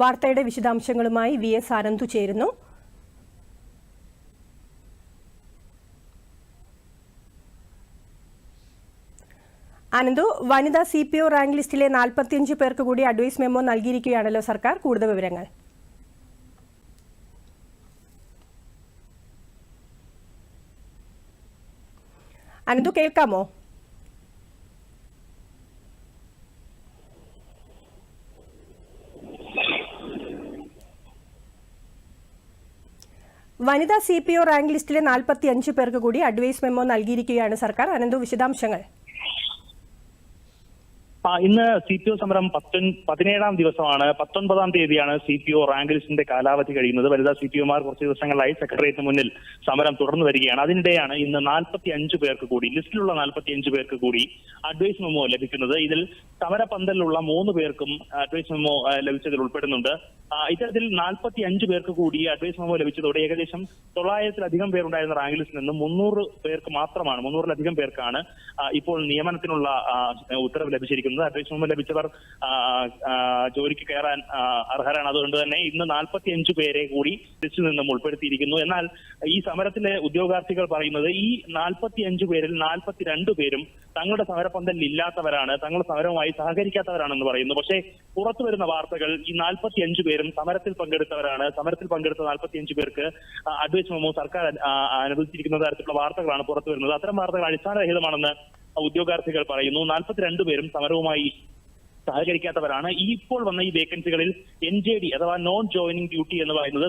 വാർത്തയുടെ വിശദാംശങ്ങളുമായി VS ആനന്ദു ചേരുന്നു. ആനന്ദു, വനിതാ CPO റാങ്ക് ലിസ്റ്റിലെ 45 പേർക്ക് കൂടി അഡ്വൈസ് മെമ്മോ നൽകിയിരിക്കുകയാണല്ലോ സർക്കാർ. കൂടുതൽ വിവരങ്ങൾ. ആനന്ദു, കേൾക്കാമോ? വനിതാ CPO റാങ്ക് ലിസ്റ്റിലെ 45 പേർക്ക് കൂടി അഡ്വൈസ് മെമ്മോ നൽകിയിരിക്കുകയാണ് സർക്കാർ. ആനന്ദു, വിശദാംശങ്ങൾ. ഇന്ന് CPO സമരം 17ാം ദിവസമാണ്. 19ാം തീയതിയാണ് CPO റാങ്ക് ലിസ്റ്റിന്റെ കാലാവധി കഴിയുന്നത്. വനിതാ CPOമാർ കുറച്ച് ദിവസങ്ങളായി സെക്രട്ടേറിയറ്റിന് മുന്നിൽ സമരം തുടർന്നു വരികയാണ്. അതിനിടെയാണ് ഇന്ന് 45 പേർക്ക് കൂടി, ലിസ്റ്റിലുള്ള 45 പേർക്ക് കൂടി അഡ്വൈസ് മെമ്മോ ലഭിക്കുന്നത്. ഇതിൽ സമരപന്തലിലുള്ള 3 പേർക്കും അഡ്വൈസ് മെമ്മോ ലഭിച്ചതിൽ ഉൾപ്പെടുന്നുണ്ട്. ഇത്തരത്തിൽ 45 പേർക്ക് കൂടി അഡ്വൈസ് മെമ്മോ ലഭിച്ചതോടെ ഏകദേശം 900-ലധികം പേരുണ്ടായിരുന്ന റാങ്ക് ലിസ്റ്റിൽ നിന്ന് 300-ലധികം പേർക്കാണ് ഇപ്പോൾ നിയമനത്തിനുള്ള ഉത്തരവ് ലഭിച്ചിരിക്കുന്നത്. അഡ്വൈസ് മെമ്മോ ലഭിച്ചവർ ജോലിക്ക് കയറാൻ അർഹരാണ്. അതുകൊണ്ട് തന്നെ ഇന്ന് 45 പേരെ കൂടി ലിസ്റ്റിൽ നിന്നും ഉൾപ്പെടുത്തിയിരിക്കുന്നു. എന്നാൽ ഈ സമരത്തിലെ ഉദ്യോഗാർത്ഥികൾ പറയുന്നത് ഈ 45 പേരിൽ 42 പേരും തങ്ങളുടെ സമരപന്തലിൽ ഇല്ലാത്തവരാണ്, തങ്ങളുടെ സമരവുമായി സഹകരിക്കാത്തവരാണെന്ന് പറയുന്നു. പക്ഷേ പുറത്തു വരുന്ന വാർത്തകൾ ഈ 45 പേരും സമരത്തിൽ പങ്കെടുത്തവരാണ്. സമരത്തിൽ പങ്കെടുത്ത 45 പേർക്ക് അഡ്വൈസ് മെമ്മോ സർക്കാർ അനുവദിച്ചിരിക്കുന്ന തരത്തിലുള്ള വാർത്തകളാണ് പുറത്തു വരുന്നത്. അത്തരം വാർത്തകൾ അടിസ്ഥാനരഹിതമാണെന്ന് ഉദ്യോഗാർത്ഥികൾ പറയുന്നു. 42 പേരും സമരവുമായി സഹകരിക്കാത്തവരാണ്. ഇപ്പോൾ വന്ന ഈ വേക്കൻസികളിൽ NJD അഥവാ നോൺ ജോയിനിങ് ഡ്യൂട്ടി എന്ന് പറയുന്നത്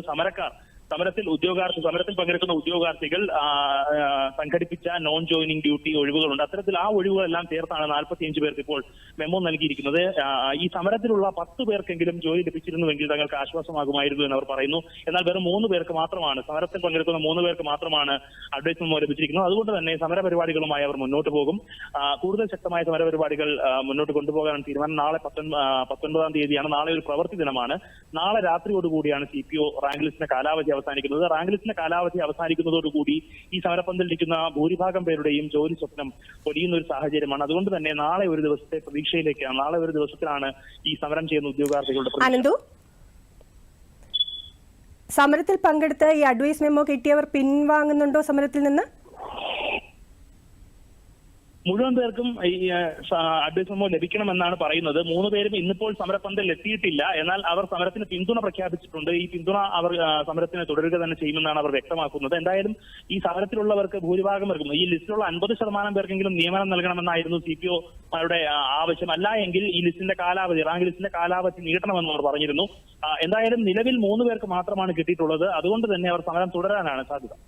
സമരത്തിൽ പങ്കെടുക്കുന്ന ഉദ്യോഗാർത്ഥികൾ സംഘടിപ്പിച്ച നോൺ ജോയിനിങ് ഡ്യൂട്ടി ഒഴിവുകളുണ്ട്. അത്തരത്തിൽ ആ ഒഴിവുകളെല്ലാം ചേർത്താണ് 45 പേർക്ക് ഇപ്പോൾ മെമ്മോ നൽകിയിരിക്കുന്നത്. ഈ സമരത്തിലുള്ള 10 പേർക്കെങ്കിലും ജോലി ലഭിച്ചിരുന്നുവെങ്കിൽ തങ്ങൾക്ക് ആശ്വാസമാകുമായിരുന്നു എന്ന് അവർ പറയുന്നു. എന്നാൽ വെറും 3 പേർക്ക് മാത്രമാണ്, സമരത്തിൽ പങ്കെടുക്കുന്ന 3 പേർക്ക് മാത്രമാണ് അഡ്വൈസ് മെമ്മോ ലഭിച്ചിരിക്കുന്നത്. അതുകൊണ്ട് തന്നെ സമരപരിപാടികളുമായി അവർ മുന്നോട്ട് പോകും. കൂടുതൽ ശക്തമായ സമരപരിപാടികൾ മുന്നോട്ട് കൊണ്ടുപോകാനാണ് തീരുമാനം. നാളെ 19ാം തീയതിയാണ്. നാളെ ഒരു പ്രവൃത്തി ദിനമാണ്. നാളെ രാത്രിയോടുകൂടിയാണ് CPO റാങ്ക് ലിസ്റ്റിന്റെ കാലാവധി അവസാനിക്കുന്നത്. റാങ്ക് ലിസ്റ്റിന്റെ കാലാവധി അവസാനിക്കുന്നതോടുകൂടി ഈ സമരപന്തലിരിക്കുന്ന ഭൂരിഭാഗം പേരുടെയും ജോലി സ്വപ്നം പൊലിയുന്ന ഒരു സാഹചര്യമാണ്. അതുകൊണ്ട് തന്നെ നാളെ ഒരു ദിവസത്തെ പ്രതീക്ഷയിലേക്കാണ്, നാളെ ഒരു ദിവസത്തിലാണ് ഈ സമരം ചെയ്യുന്ന ഉദ്യോഗാർത്ഥികളുടെ ആനന്ദു, സമരത്തിൽ പങ്കെടുത്ത ഈ അഡ്വൈസ് മെമ്മോ കിട്ടിയവർ പിൻവാങ്ങുന്നുണ്ടോ സമരത്തിൽ നിന്ന്? മുഴുവൻ പേർക്കും ഈ അഡ്വൈസ് മെമ്മോ ലഭിക്കണമെന്നാണ് പറയുന്നത്. 3 പേരും ഇന്നിപ്പോൾ സമരപന്തലിൽ എത്തിയിട്ടില്ല. എന്നാൽ അവർ സമരത്തിന് പിന്തുണ പ്രഖ്യാപിച്ചിട്ടുണ്ട്. ഈ പിന്തുണ അവർ സമരത്തിന് തുടരുക തന്നെ ചെയ്യുമെന്നാണ് അവർ വ്യക്തമാക്കുന്നത്. എന്തായാലും ഈ സമരത്തിലുള്ളവർക്ക് ഭൂരിഭാഗം പേർക്കും, ഈ ലിസ്റ്റിലുള്ള 50% പേർക്കെങ്കിലും നിയമനം നൽകണമെന്നായിരുന്നു CPOമാരുടെ ആവശ്യം. അല്ല എങ്കിൽ ഈ ലിസ്റ്റിന്റെ കാലാവധി, റാങ്ക് ലിസ്റ്റിന്റെ കാലാവധി നീട്ടണമെന്ന് അവർ പറഞ്ഞിരുന്നു. എന്തായാലും നിലവിൽ 3 പേർക്ക് മാത്രമാണ് കിട്ടിയിട്ടുള്ളത്. അതുകൊണ്ട് തന്നെ അവർ സമരം തുടരാനാണ് സാധ്യത.